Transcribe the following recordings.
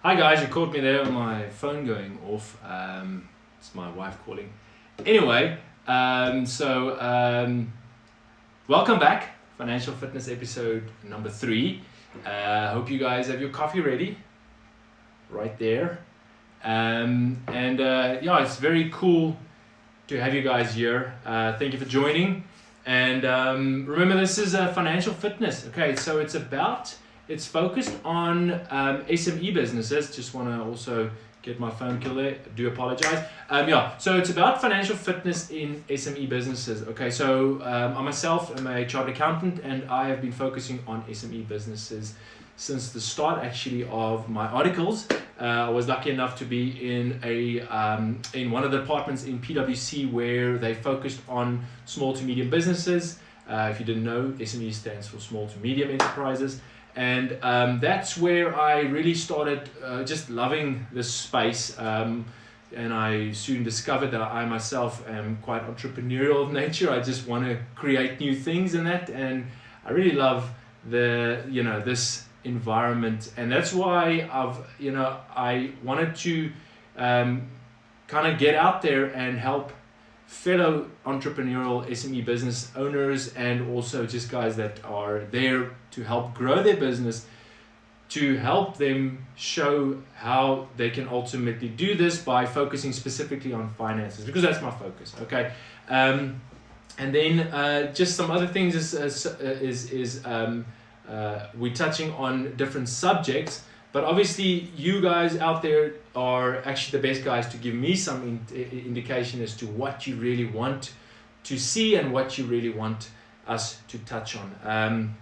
Hi guys, you caught me there on my phone going off. It's my wife calling. Anyway, welcome back. Financial Fitness episode number 3. Hope you guys have your coffee ready. Right there. It's very cool to have you guys here. Thank you for joining. And remember, this is financial fitness. Okay, so it's focused on SME businesses. Just want to also get my phone killed there. I do apologize. So it's about financial fitness in SME businesses. Okay, so I myself am a chartered accountant, and I have been focusing on SME businesses since the start actually of my articles. I was lucky enough to be in one of the departments in PwC where they focused on small to medium businesses. If you didn't know, SME stands for small to medium enterprises. And that's where I really started just loving this space. And I soon discovered that I myself am quite entrepreneurial of nature. I just want to create new things in that. And I really love this environment. And that's why I wanted to kind of get out there and help fellow entrepreneurial SME business owners, and also just guys that are there to help grow their business, to help them show how they can ultimately do this by focusing specifically on finances, because that's my focus. Okay, and then just some other things we're touching on different subjects. But obviously, you guys out there are actually the best guys to give me some indication as to what you really want to see and what you really want us to touch on.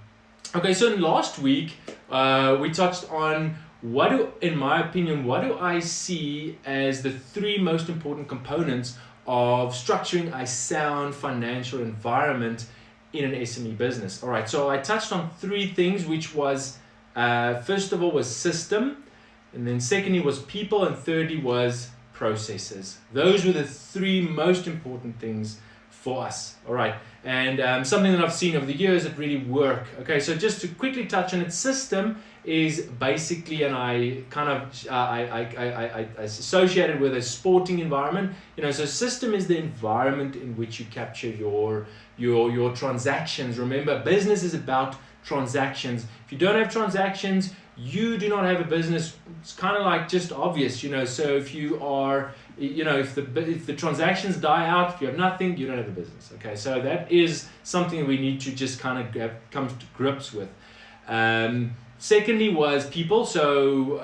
Okay, so last week we touched on in my opinion, what do I see as the 3 most important components of structuring a sound financial environment in an SME business. All right, so I touched on 3 things, which was first of all was system, and then secondly was people, and thirdly was processes. Those were the 3 most important things for us. All right, and something that I've seen over the years that really work. Okay, so just to quickly touch on it, system is basically, and I kind of I associated with a sporting environment. So system is the environment in which you capture your transactions. Remember, business is about transactions. If you don't have transactions, you do not have a business. It's kind of like just obvious, so if you are, if the transactions die out, if you have nothing, you don't have a business. Okay, so that is something we need to just kind of come to grips with. Secondly was people. So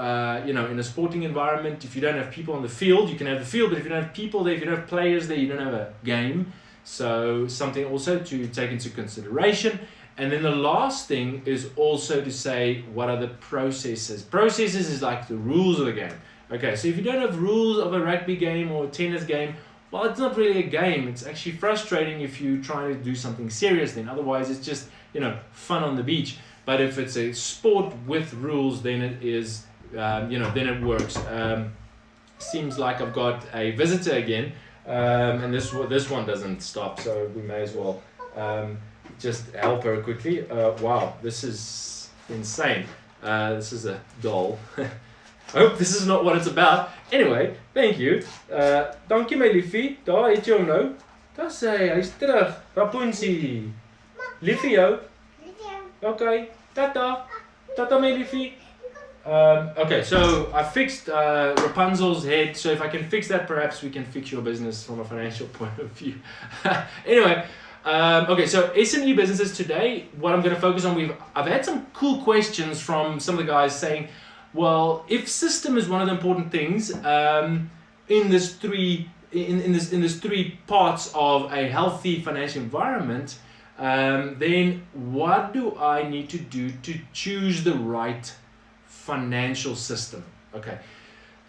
in a sporting environment, if you don't have people on the field, you can have the field, but if you don't have people there, if you don't have players there, you don't have a game. So something also to take into consideration. And then the last thing is also to say, what are the processes? Processes is like the rules of the game. Okay, so if you don't have rules of a rugby game or a tennis game, well, it's not really a game. It's actually frustrating if you try to do something serious then. Otherwise, it's just, fun on the beach. But if it's a sport with rules, then it is, then it works. Seems like I've got a visitor again, and this one doesn't stop, so we may as well just help her quickly. Wow, this is insane. This is a doll. I hope this is not what it's about. Anyway, thank you. Dankie my liefie. Daar het jy hom nou. Daar sê hy's terug. Rapunzie. Lief vir jou. Okay. Tata. Tata my liefie. Okay, so I fixed Rapunzel's head. So if I can fix that, perhaps we can fix your business from a financial point of view. Anyway. Okay, so SME businesses today, what I'm going to focus on, I've had some cool questions from some of the guys saying, well, if system is one of the important things in this 3 parts of a healthy financial environment, then what do I need to do to choose the right financial system? Okay,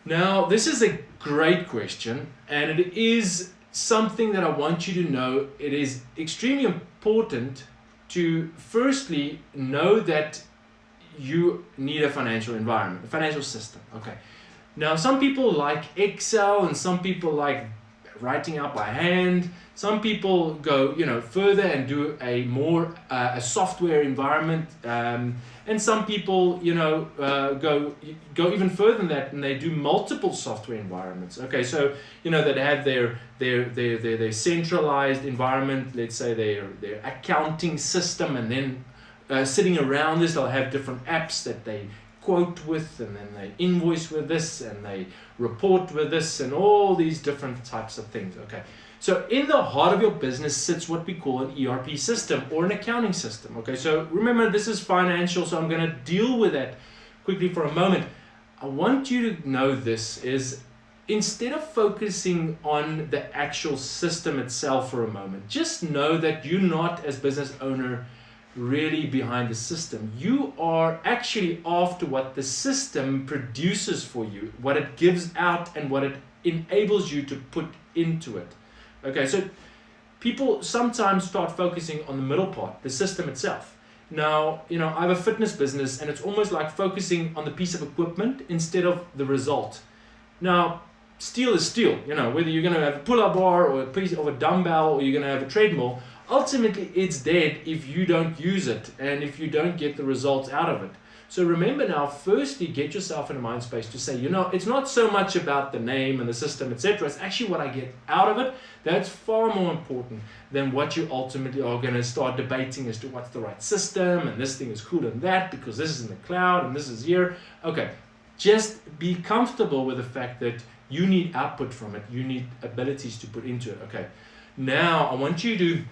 now this is a great question, and it is something that I want you to know. It is extremely important to firstly know that you need a financial environment, a financial system. Okay. Now, some people like Excel and some people like writing out by hand. Some people go, further and do a more a software environment, and some people, go even further than that, and they do multiple software environments. Okay, so that have their centralized environment. Let's say their accounting system, and then sitting around this, they'll have different apps that they quote with, and then they invoice with this, and they report with this, and all these different types of things. Okay, so in the heart of your business sits what we call an ERP system or an accounting system. Okay, so remember, this is financial, so I'm going to deal with that quickly for a moment. I want you to know this is, instead of focusing on the actual system itself for a moment, just know that you're not, as business owner, really behind the system. You are actually after what the system produces for you, what it gives out, and what it enables you to put into it. Okay, so people sometimes start focusing on the middle part, the system itself. Now, I have a fitness business, and it's almost like focusing on the piece of equipment instead of the result. Now, steel is steel, whether you're going to have a pull-up bar or a piece of a dumbbell, or you're going to have a treadmill. Ultimately, it's dead if you don't use it and if you don't get the results out of it. So remember now, firstly, get yourself in a mind space to say, it's not so much about the name and the system, etc. It's actually what I get out of it. That's far more important than what you ultimately are going to start debating as to what's the right system, and this thing is cooler than that because this is in the cloud and this is here. Okay, just be comfortable with the fact that you need output from it. You need abilities to put into it. Okay, now I want you to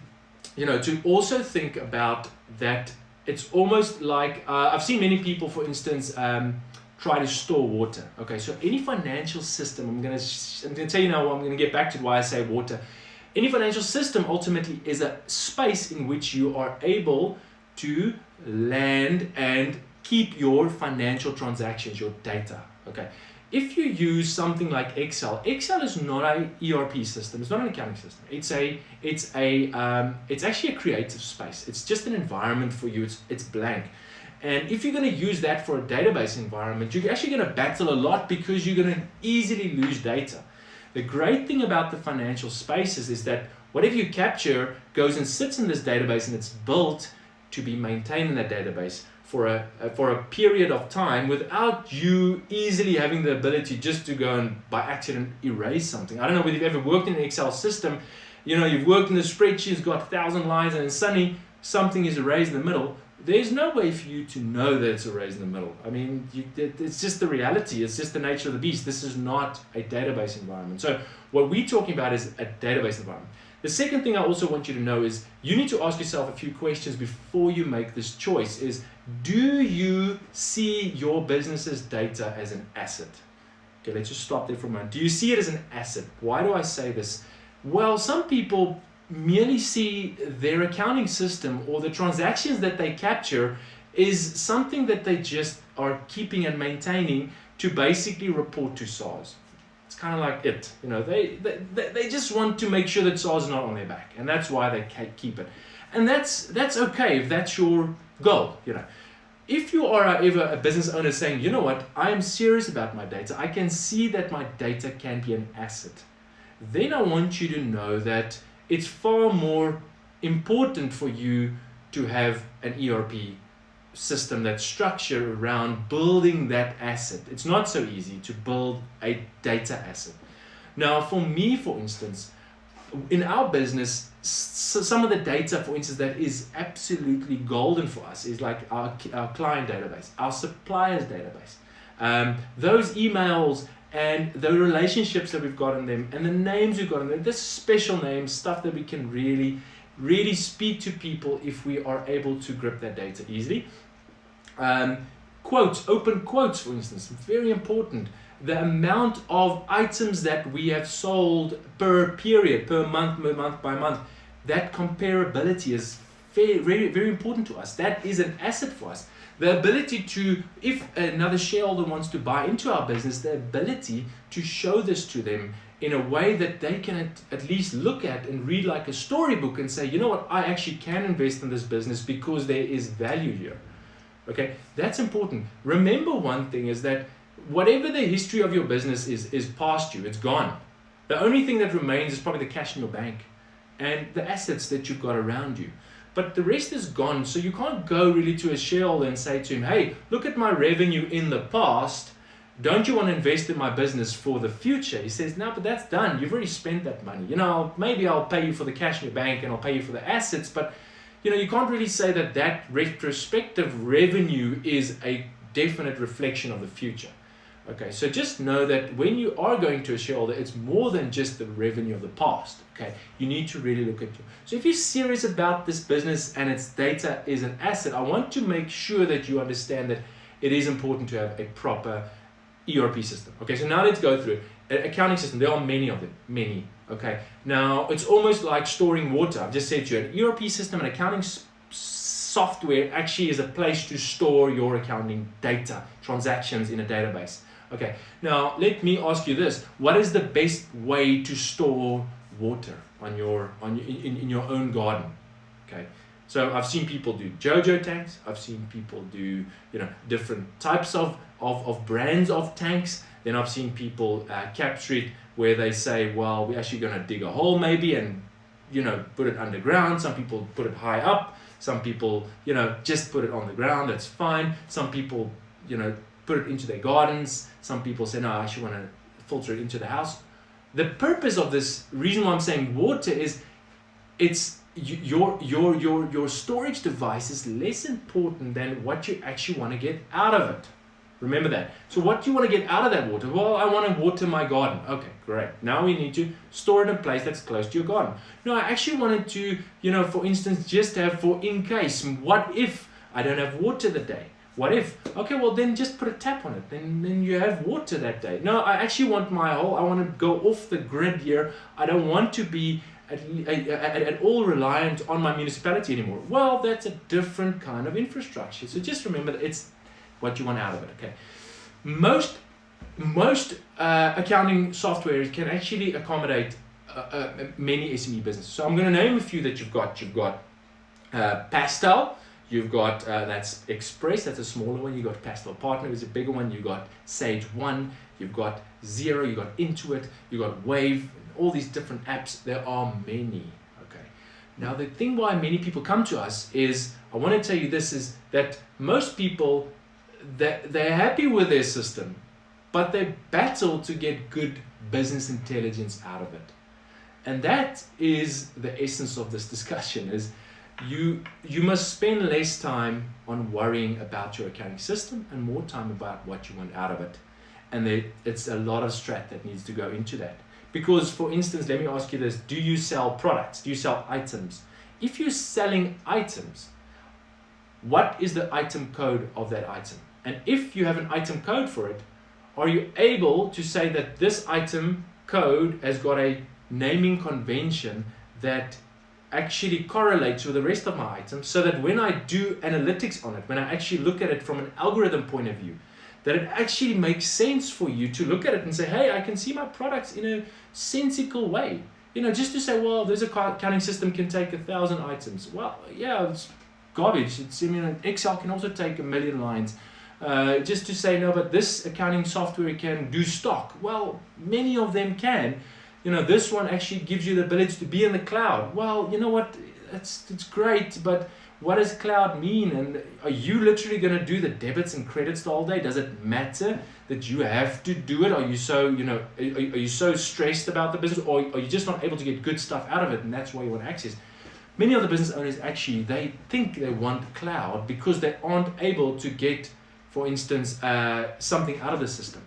to also think about that. It's almost like, I've seen many people, for instance, try to store water. Okay, so any financial system, I'm going to tell you now, I'm going to get back to why I say water. Any financial system ultimately is a space in which you are able to land and keep your financial transactions, your data. Okay. If you use something like Excel is not an ERP system. It's not an accounting system. It's actually a creative space. It's just an environment for you. It's blank. And if you're going to use that for a database environment, you're actually going to battle a lot because you're going to easily lose data. The great thing about the financial spaces is that whatever you capture goes and sits in this database, and it's built to be maintained in that database for a period of time without you easily having the ability just to go and by accident erase something. I don't know whether you've ever worked in an Excel system. You've worked in the spreadsheet, it's got 1,000 lines, and then suddenly something is erased in the middle. There's no way for you to know that it's erased in the middle. I mean, it's just the reality. It's just the nature of the beast. This is not a database environment. So what we're talking about is a database environment. The second thing I also want you to know is you need to ask yourself a few questions before you make this choice. Is, do you see your business's data as an asset? Okay, let's just stop there for a moment. Do you see it as an asset? Why do I say this? Well, some people merely see their accounting system or the transactions that they capture is something that they just are keeping and maintaining to basically report to SARS. It's kind of like it, they just want to make sure that SARS is not on their back, and that's why they keep it. And that's okay if that's your goal. If you are ever a business owner saying, you know what, I am serious about my data, I can see that my data can be an asset, then I want you to know that it's far more important for you to have an ERP system that's structured around building that asset. It's not so easy to build a data asset. Now, for me, for instance, in our business, some of the data, for instance, that is absolutely golden for us is like our client database, our suppliers database, those emails and the relationships that we've got in them and the names we've got in them, this special names, stuff that we can really speak to people if we are able to grip that data easily. Quotes, open quotes, for instance, very important. The amount of items that we have sold per period, per month by month, that comparability is very, very important to us. That is an asset for us. The ability to, if another shareholder wants to buy into our business, the ability to show this to them in a way that they can at least look at and read like a storybook and say, you know what, I actually can invest in this business because there is value here. Okay, that's important. Remember one thing is that whatever the history of your business is past you, it's gone. The only thing that remains is probably the cash in your bank and the assets that you've got around you. But the rest is gone, so you can't go really to a shareholder and say to him, hey, look at my revenue in the past, don't you want to invest in my business for the future? He says, no, but that's done. You've already spent that money. You know, maybe I'll pay you for the cash in your bank and I'll pay you for the assets, but you know, you can't really say that that retrospective revenue is a definite reflection of the future. Okay, so just know that when you are going to a shareholder, it's more than just the revenue of the past. Okay, you need to really look at you. So if you're serious about this business and its data is an asset, I want to make sure that you understand that it is important to have a proper ERP system. Okay, so now let's go through it. An accounting system, there are many of them, many. Okay, now it's almost like storing water. I've just said to you, an ERP system, an accounting software actually is a place to store your accounting data, transactions in a database. Okay, now let me ask you this. What is the best way to store water in your own garden? Okay, so I've seen people do JoJo tanks. I've seen people do, you know, different types of brands of tanks. Then I've seen people capture it where they say, well, we're actually going to dig a hole maybe and, you know, put it underground. Some people put it high up. Some people, you know, just put it on the ground. That's fine. Some people, you know, put it into their gardens. Some people say, no, I actually want to filter it into the house. The purpose of this, reason why I'm saying water is, it's your storage device is less important than what you actually want to get out of it. Remember that. So what do you want to get out of that water? Well, I want to water my garden. Okay, great. Now we need to store it in a place that's close to your garden. No, I actually wanted to, you know, for instance, just have for in case. What if I don't have water that day? What if? Okay, well then just put a tap on it. Then you have water that day. No, I actually want I want to go off the grid here. I don't want to be at all reliant on my municipality anymore. Well, that's a different kind of infrastructure. So just remember that it's what you want out of it. Okay, most accounting softwares can actually accommodate many SME businesses. So I'm going to name a few that you've got. You've got Pastel. You've got that's Express. That's a smaller one. You've got Pastel Partner, is a bigger one. You've got Sage One. You've got Zero. You've got Intuit. You've got Wave. All these different apps. There are many. Okay. Now the thing why many people come to us is, I want to tell you this, is that most people, they're happy with their system, but they battle to get good business intelligence out of it. And that is the essence of this discussion, is you must spend less time on worrying about your accounting system and more time about what you want out of it. And it's a lot of strat that needs to go into that. Because, for instance, let me ask you this, do you sell products? Do you sell items? If you're selling items, what is the item code of that item? And if you have an item code for it, are you able to say that this item code has got a naming convention that actually correlates with the rest of my items, so that when I do analytics on it, when I actually look at it from an algorithm point of view, that it actually makes sense for you to look at it and say, hey, I can see my products in a sensical way. You know, just to say, well, there's a accounting system can take 1,000 items. Well, yeah, it's garbage. It's, I mean, Excel can also take 1 million lines. Just to say, no, but this accounting software can do stock. Well, many of them can. You know, this one actually gives you the ability to be in the cloud. Well, you know what, it's great, but what does cloud mean? And are you literally going to do the debits and credits the whole day? Does it matter that you have to do it? Are you so, you know, are you so stressed about the business, or are you just not able to get good stuff out of it, and that's why you want access? Many of the business owners actually, they think they want cloud because they aren't able to get, for instance, something out of the system.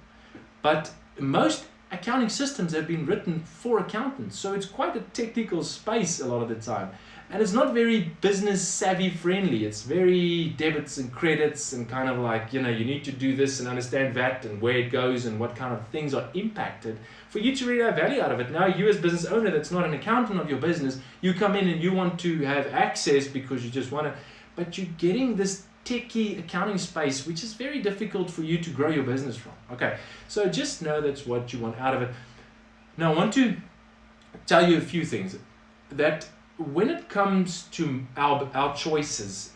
But most accounting systems have been written for accountants, so it's quite a technical space a lot of the time, and it's not very business savvy friendly. It's very debits and credits and kind of like, you know, you need to do this and understand that and where it goes and what kind of things are impacted for you to really have value out of it. Now, you as business owner that's not an accountant of your business, you come in and you want to have access because you just want to, but you're getting this techie accounting space, which is very difficult for you to grow your business from. Okay, so just know that's what you want out of it. Now, I want to tell you a few things that when it comes to our choices,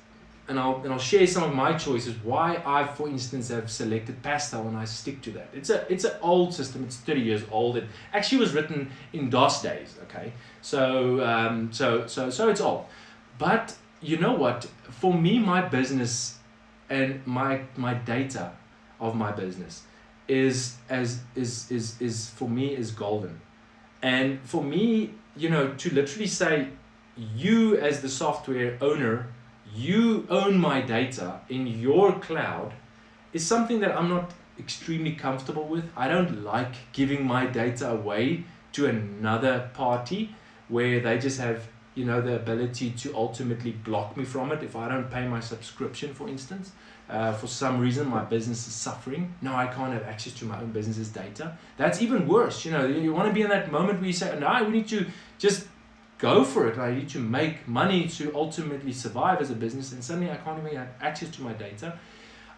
I'll share some of my choices why I, for instance, have selected pastel, and I stick to that. It's an old system. It's 30 years old. It actually was written in DOS days. Okay, so so it's old, but you know what? For me, my business and my data of my business is for me is golden, and for me, you know, to literally say, you as the software owner, you own my data in your cloud, is something that I'm not extremely comfortable with. I don't like giving my data away to another party where they just have, you know, the ability to ultimately block me from it if I don't pay my subscription, for instance. For some reason my business is suffering. Now I can't have access to my own business's data. That's even worse. You know, you want to be in that moment where you say, no, we need to just go for it. I need to make money to ultimately survive as a business, and suddenly I can't even have access to my data.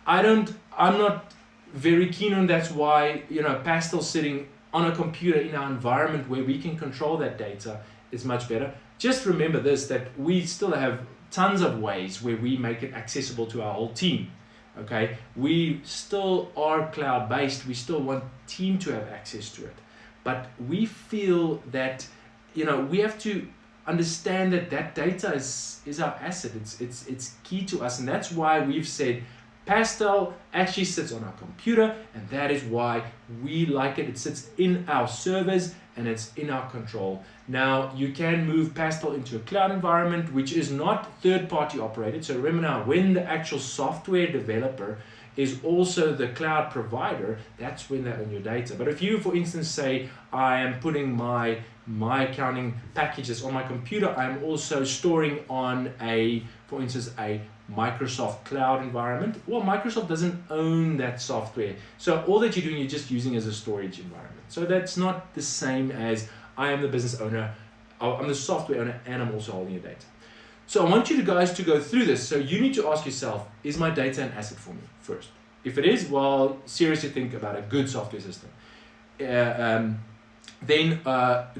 I'm not very keen on. That's why, you know, pastel sitting on a computer in our environment where we can control that data is much better. Just remember this, that we still have tons of ways where we make it accessible to our whole team. Okay, we still are cloud-based. We still want team to have access to it, but we feel that, you know, we have to understand that that data is our asset. It's key to us, and that's why we've said pastel actually sits on our computer, and that is why we like it. It sits in our servers and it's in our control. Now you can move pastel into a cloud environment which is not third-party operated. So remember now, when the actual software developer is also the cloud provider, that's when they own your data. But if you, for instance, say, I am putting my accounting packages on my computer, I'm also storing on for instance, a Microsoft cloud environment. Well, Microsoft doesn't own that software. So all that you're doing, you're just using as a storage environment. So that's not the same as I am the business owner, I'm the software owner, and I'm also holding your data. So I want you guys to go through this. So you need to ask yourself, is my data an asset for me first? If it is, well, seriously think about a good software system. Then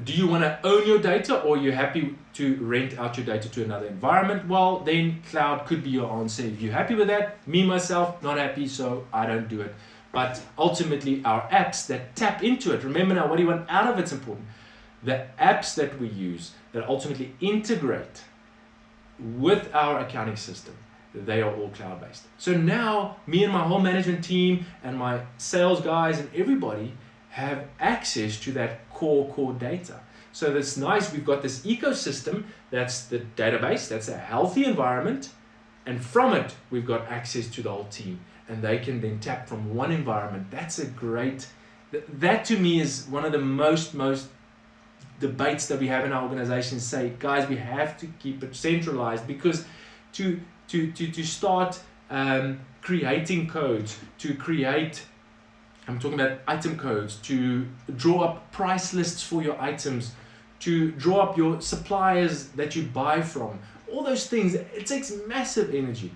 do you want to own your data, or are you happy to rent out your data to another environment? Well, then cloud could be your answer. If you're happy with that, me, myself, not happy, so I don't do it. But ultimately, our apps that tap into it, remember now, what do you want out of it's important. The apps that we use that ultimately integrate with our accounting system, they are all cloud-based. So now, me and my whole management team and my sales guys and everybody have access to that core data. So that's nice. We've got this ecosystem, that's the database, that's a healthy environment, and from it we've got access to the whole team, and they can then tap from one environment. That's a great, that to me is one of the most debates that we have in our organization. Say, guys, we have to keep it centralized, because to start creating codes, to create, I'm talking about item codes, to draw up price lists for your items, to draw up your suppliers that you buy from, all those things, it takes massive energy.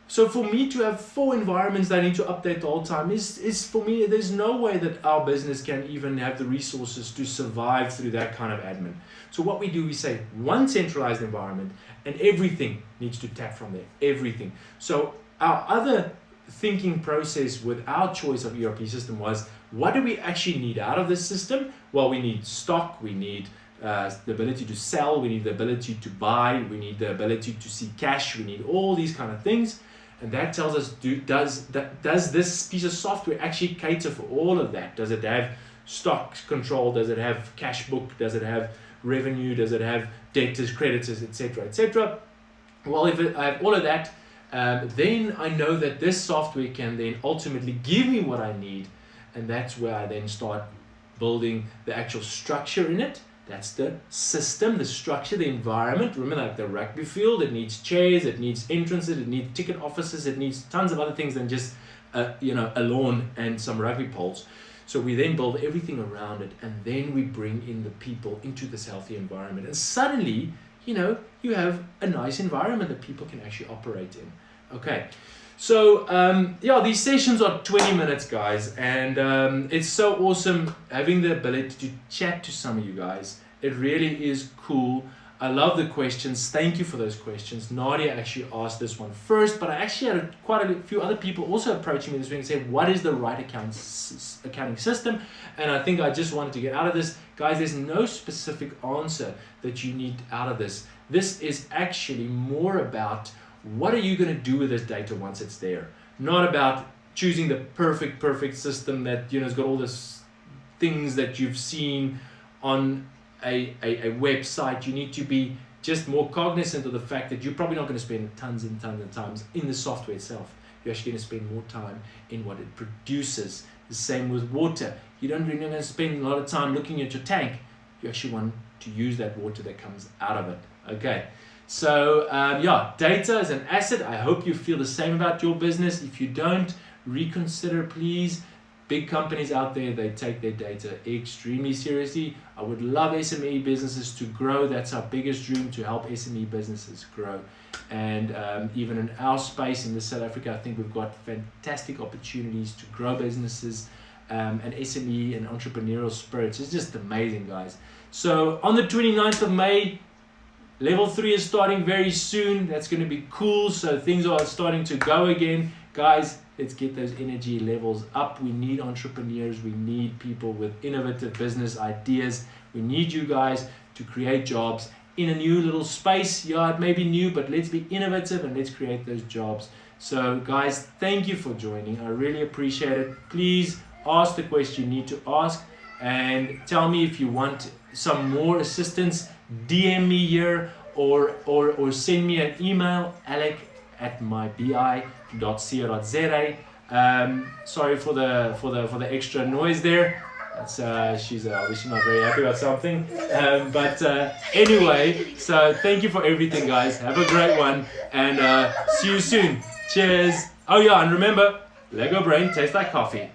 So for me to have 4 environments that I need to update the whole time is for me, there's no way that our business can even have the resources to survive through that kind of admin. So what we do, we say one centralized environment, and everything needs to tap from there, everything. So our other thinking process with our choice of ERP system was, what do we actually need out of this system? Well, we need stock, we need the ability to sell, we need the ability to buy, we need the ability to see cash, we need all these kind of things. And that tells us, does this piece of software actually cater for all of that? Does it have stock control? Does it have cash book? Does it have revenue? Does it have debtors, creditors, etc., etc.? Well, if I have all of that, then I know that this software can then ultimately give me what I need, and that's where I then start building the actual structure in it. That's the system, the structure, the environment. Remember, like the rugby field, it needs chairs, it needs entrances, it needs ticket offices, it needs tons of other things than just a lawn and some rugby poles. So we then build everything around it, and then we bring in the people into this healthy environment, and suddenly, you have a nice environment that people can actually operate in. Okay, so these sessions are 20 minutes, guys, and it's so awesome having the ability to chat to some of you guys. It really is cool. I love the questions. Thank you for those questions. Nadia actually asked this one first, but I actually had quite a few other people also approaching me this week and say, what is the right accounting system? And I think I just wanted to get out of this. Guys, there's no specific answer that you need out of this. This is actually more about what are you going to do with this data once it's there? Not about choosing the perfect system that, you know, has got all this things that you've seen on a website. You need to be just more cognizant of the fact that you're probably not going to spend tons and tons of times in the software itself. You're actually going to spend more time in what it produces. The same with water. You don't really going to spend a lot of time looking at your tank. You actually want to use that water that comes out of it. Okay, so yeah, data is an asset. I hope you feel the same about your business. If you don't, reconsider, please. Big companies out there, they take their data extremely seriously. I would love SME businesses to grow. That's our biggest dream, to help SME businesses grow. And even in our space in South Africa, I think we've got fantastic opportunities to grow businesses, and SME and entrepreneurial spirits. It's just amazing, guys. So on the 29th of May, level 3 is starting very soon. That's going to be cool. So things are starting to go again. Guys, let's get those energy levels up. We need entrepreneurs. We need people with innovative business ideas. We need you guys to create jobs in a new little space. Yeah, it may be new, but let's be innovative and let's create those jobs. So guys, thank you for joining. I really appreciate it. Please ask the question you need to ask and tell me if you want some more assistance. DM me here or send me an email, alec@mybi.co.za. Sorry for the extra noise there. That's she's obviously not very happy about something. But anyway, so thank you for everything, guys. Have a great one, and see you soon. Cheers. Oh yeah, and remember, Lego brain tastes like coffee.